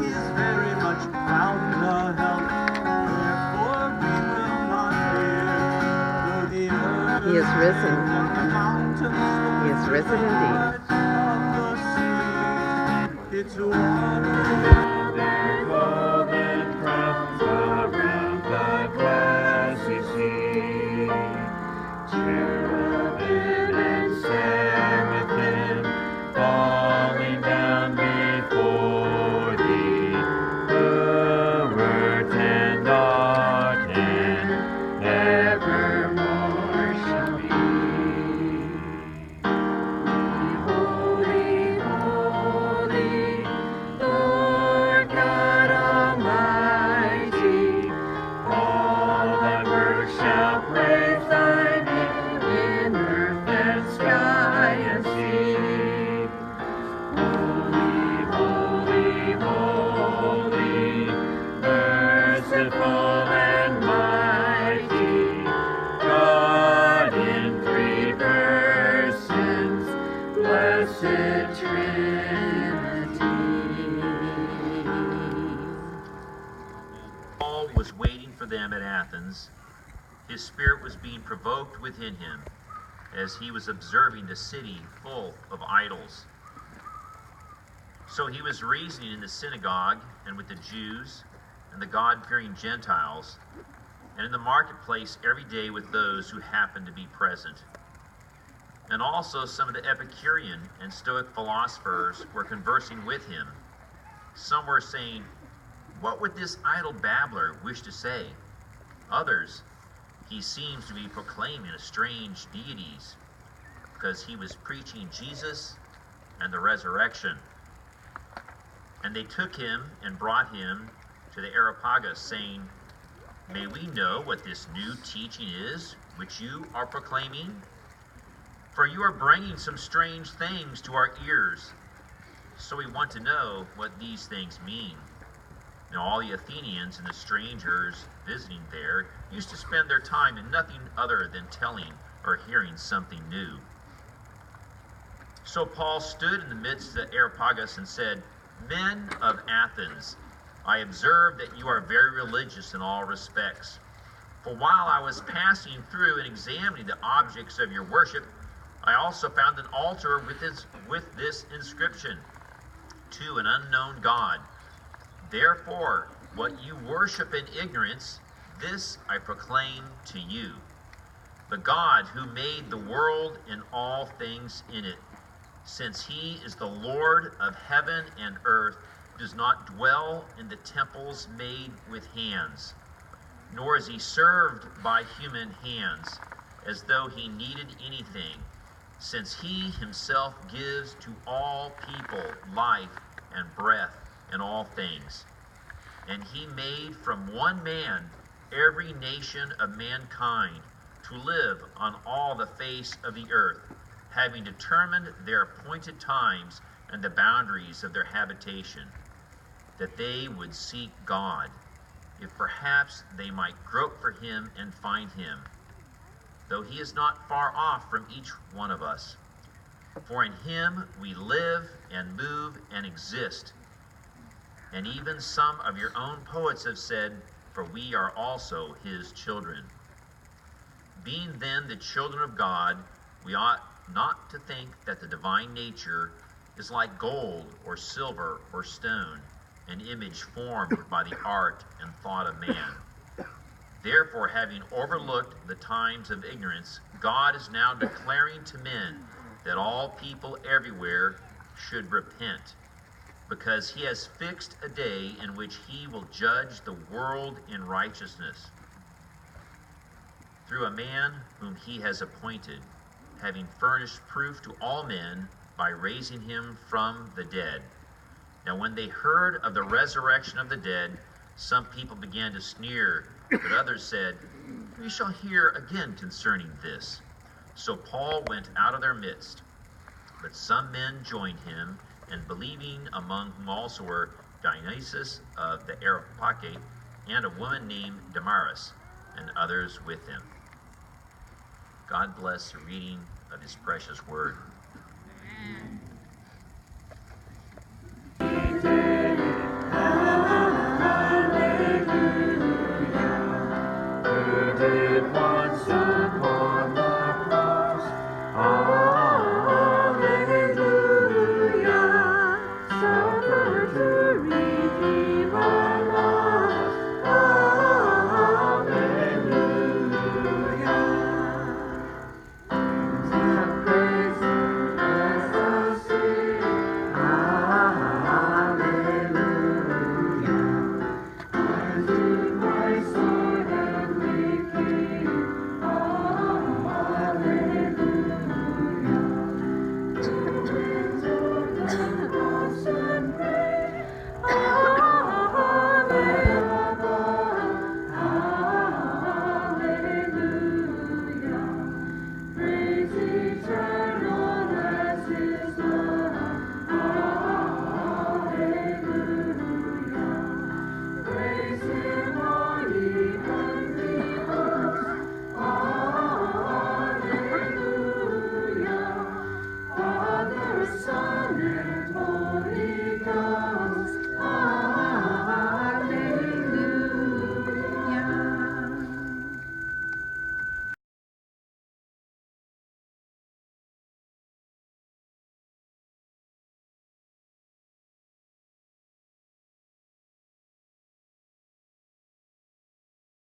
is very much found the help. Therefore we will not fear, though the earth He is risen. and the mountains, He is risen indeed. of the sea. Its water. Their golden crowns around the glassy sea. Cherubim and seraphim falling down before thee. The word and art and evermore shall be. Holy, holy, Lord God Almighty, all thy works shall praise thy name in earth and sky and sea. Holy, holy, holy, merciful and mighty, God in three persons, blessed Trinity. Paul was waiting for them at Athens. His spirit was being provoked within him as he was observing the city full of idols. So he was reasoning in the synagogue and with the Jews and the God-fearing Gentiles, and in the marketplace every day with those who happened to be present. And also some of the Epicurean and Stoic philosophers were conversing with him. Some were saying, "What would this idle babbler wish to say?" Others, "He seems to be proclaiming a strange deities," because he was preaching Jesus and the resurrection. And they took him and brought him to the Areopagus, saying, "May we know what this new teaching is, which you are proclaiming? For you are bringing some strange things to our ears. So we want to know what these things mean." Now all the Athenians and the strangers visiting there used to spend their time in nothing other than telling or hearing something new. So Paul stood in the midst of the Areopagus and said, "Men of Athens, I observe that you are very religious in all respects. For while I was passing through and examining the objects of your worship, I also found an altar with this inscription, 'To an unknown God.' Therefore, what you worship in ignorance, this I proclaim to you. The God who made the world and all things in it, since he is the Lord of heaven and earth, does not dwell in the temples made with hands, nor is he served by human hands, as though he needed anything, since he himself gives to all people life and breath and all things. And he made from one man every nation of mankind to live on all the face of the earth, having determined their appointed times and the boundaries of their habitation, that they would seek God, if perhaps they might grope for him and find him, though he is not far off from each one of us. For in him we live and move and exist. And even some of your own poets have said, for we are also his children. Being then the children of God, we ought not to think that the divine nature is like gold or silver or stone, an image formed by the art and thought of man. Therefore, having overlooked the times of ignorance, God is now declaring to men that all people everywhere should repent, because he has fixed a day in which he will judge the world in righteousness, through a man whom he has appointed, having furnished proof to all men by raising him from the dead. Now when they heard of the resurrection of the dead, some people began to sneer, but others said, we shall hear again concerning this. So Paul went out of their midst. But some men joined him, and believing, among whom also were Dionysius of the Areopagi, and a woman named Damaris, and others with him. God bless the reading of his precious word. Amen.